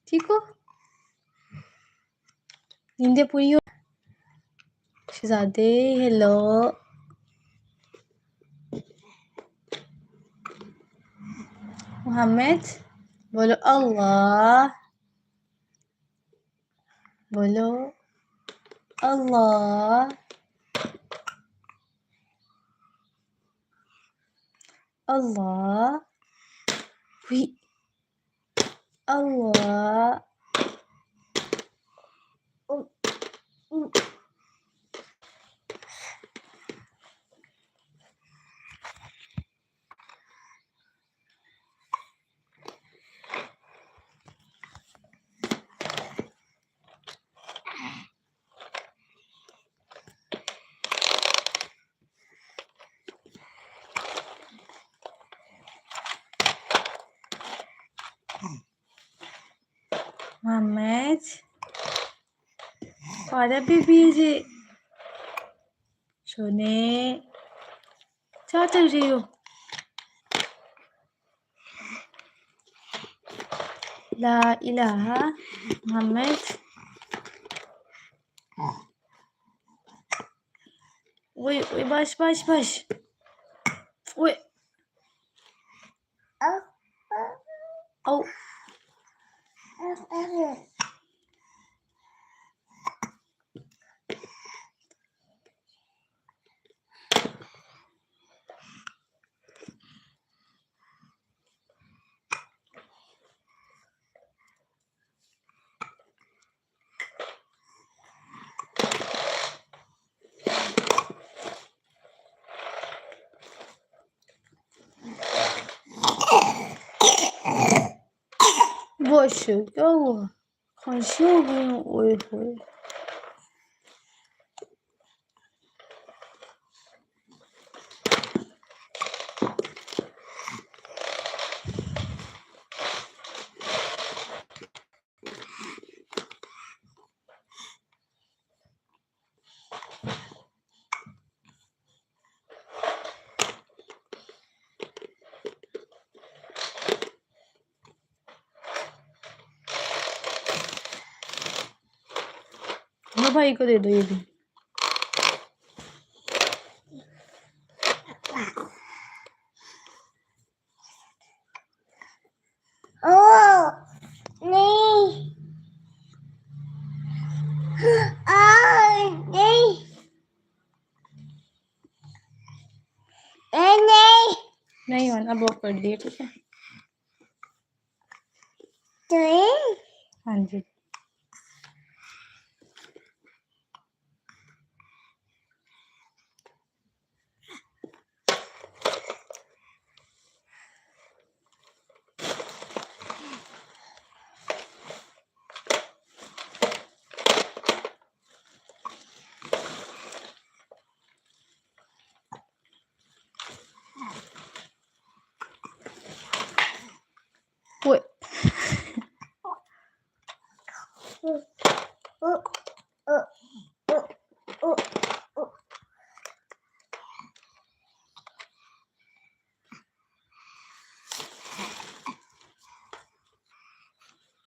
ठीक हो? नींदें पूरी हो? शहजादे हेलो। मोहम्मद बोलो अल्लाह, बोलो अल्लाह, अल्लाह, हुई अल्लाह, मोहम्मद पारा बेबी सोने क्या कर रही हो? ला इलाहा मोहम्मद ओए ओए बस बस बस ओए औ बस क्या हुआ? खांसी हो गई? ओए होए लो भाई को दे दो ये भी। नहीं नहीं नहीं नहीं होना बहुत कर दिए ठीक है। हाँ जी ओए